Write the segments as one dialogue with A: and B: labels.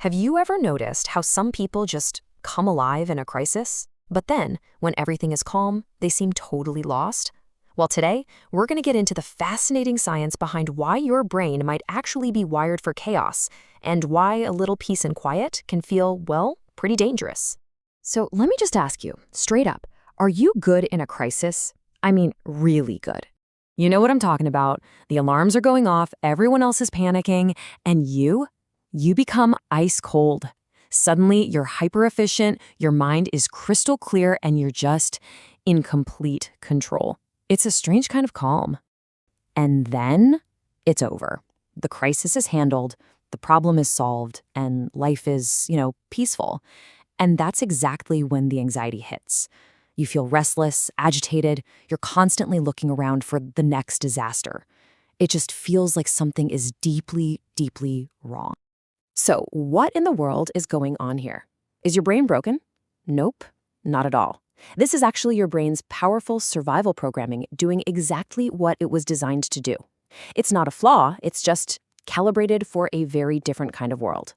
A: Have you ever noticed how some people just come alive in a crisis, but then, when everything is calm, they seem totally lost? Well, today, we're going to get into the fascinating science behind why your brain might actually be wired for chaos, and why a little peace and quiet can feel, well, pretty dangerous.
B: So let me just ask you, straight up, are you good in a crisis? I mean, really good. You know what I'm talking about. The alarms are going off, everyone else is panicking, and you become ice cold. Suddenly, you're hyper-efficient, your mind is crystal clear, and you're just in complete control. It's a strange kind of calm. And then it's over. The crisis is handled, the problem is solved, and life is, peaceful. And that's exactly when the anxiety hits. You feel restless, agitated, you're constantly looking around for the next disaster. It just feels like something is deeply, deeply wrong. So, what in the world is going on here? Is your brain broken? Nope, not at all. This is actually your brain's powerful survival programming doing exactly what it was designed to do. It's not a flaw, it's just calibrated for a very different kind of world.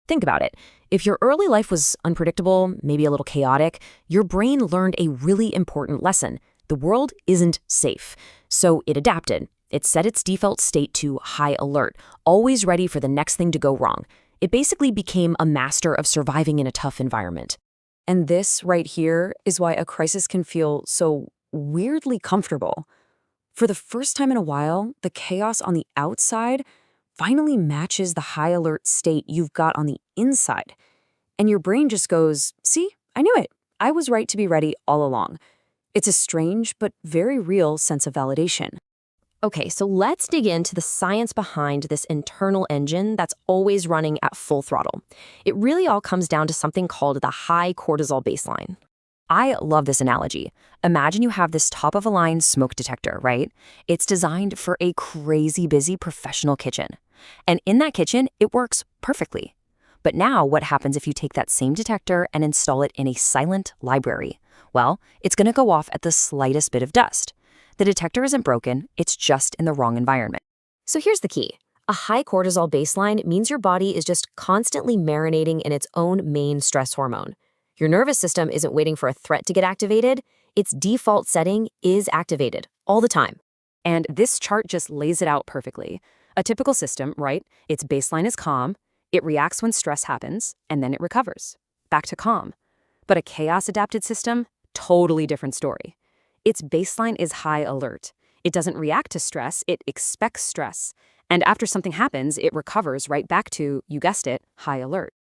B: Think about it. If your early life was unpredictable, maybe a little chaotic, your brain learned a really important lesson. The world isn't safe. So it adapted. It set its default state to high alert, always ready for the next thing to go wrong. It basically became a master of surviving in a tough environment. And this right here is why a crisis can feel so weirdly comfortable. For the first time in a while, the chaos on the outside finally matches the high alert state you've got on the inside. And your brain just goes, see, I knew it. I was right to be ready all along. It's a strange but very real sense of validation.
A: Okay, so let's dig into the science behind this internal engine that's always running at full throttle. It really all comes down to something called the high cortisol baseline. I love this analogy. Imagine you have this top-of-the-line smoke detector, right? It's designed for a crazy busy professional kitchen. And in that kitchen, it works perfectly. But now what happens if you take that same detector and install it in a silent library? Well, it's going to go off at the slightest bit of dust. The detector isn't broken, it's just in the wrong environment. So here's the key. A high cortisol baseline means your body is just constantly marinating in its own main stress hormone. Your nervous system isn't waiting for a threat to get activated. Its default setting is activated all the time.
B: And this chart just lays it out perfectly. A typical system, right? Its baseline is calm, it reacts when stress happens, and then it recovers. Back to calm. But a chaos-adapted system, totally different story. Its baseline is high alert. It doesn't react to stress, it expects stress. And after something happens, it recovers right back to, you guessed it, high alert.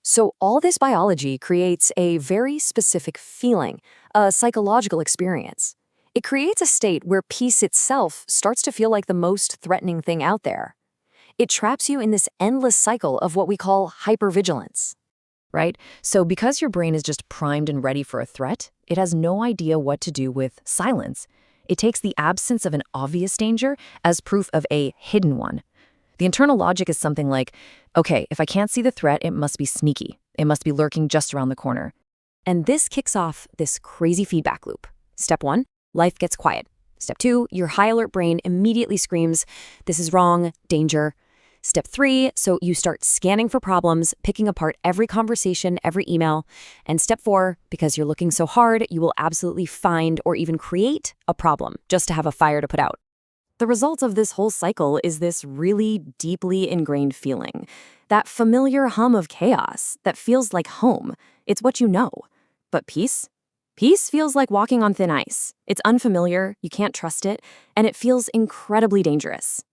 B: So all this biology creates a very specific feeling, a psychological experience. It creates a state where peace itself starts to feel like the most threatening thing out there. It traps you in this endless cycle of what we call hyper-vigilance. Right? So because your brain is just primed and ready for a threat, it has no idea what to do with silence. It takes the absence of an obvious danger as proof of a hidden one. The internal logic is something like, okay, if I can't see the threat, it must be sneaky. It must be lurking just around the corner. And this kicks off this crazy feedback loop. Step 1, life gets quiet. Step 2, your high alert brain immediately screams, this is wrong, danger. Step 3, so you start scanning for problems, picking apart every conversation, every email. And step 4, because you're looking so hard, you will absolutely find or even create a problem just to have a fire to put out. The result of this whole cycle is this really deeply ingrained feeling, that familiar hum of chaos that feels like home. It's what you know. But peace? Peace feels like walking on thin ice. It's unfamiliar, you can't trust it, and it feels incredibly dangerous.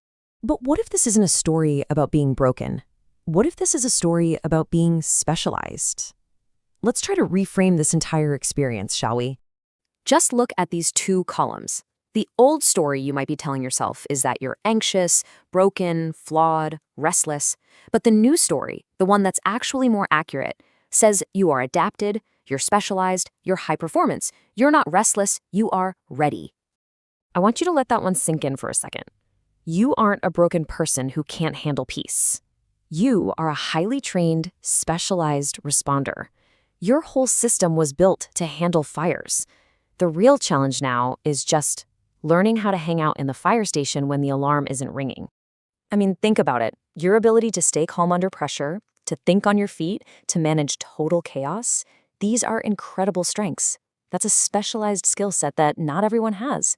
A: But what if this isn't a story about being broken? What if this is a story about being specialized? Let's try to reframe this entire experience, shall we?
B: Just look at these two columns. The old story you might be telling yourself is that you're anxious, broken, flawed, restless. But the new story, the one that's actually more accurate, says you are adapted, you're specialized, you're high performance. You're not restless, you are ready. I want you to let that one sink in for a second. You aren't a broken person who can't handle peace. You are a highly trained, specialized responder. Your whole system was built to handle fires. The real challenge now is just learning how to hang out in the fire station when the alarm isn't ringing. I mean, think about it. Your ability to stay calm under pressure, to think on your feet, to manage total chaos, these are incredible strengths. That's a specialized skill set that not everyone has.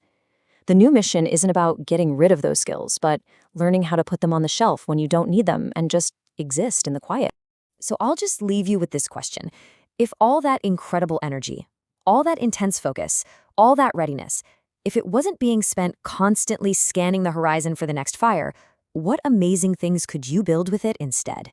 B: The new mission isn't about getting rid of those skills, but learning how to put them on the shelf when you don't need them and just exist in the quiet. So I'll just leave you with this question. If all that incredible energy, all that intense focus, all that readiness, if it wasn't being spent constantly scanning the horizon for the next fire, what amazing things could you build with it instead?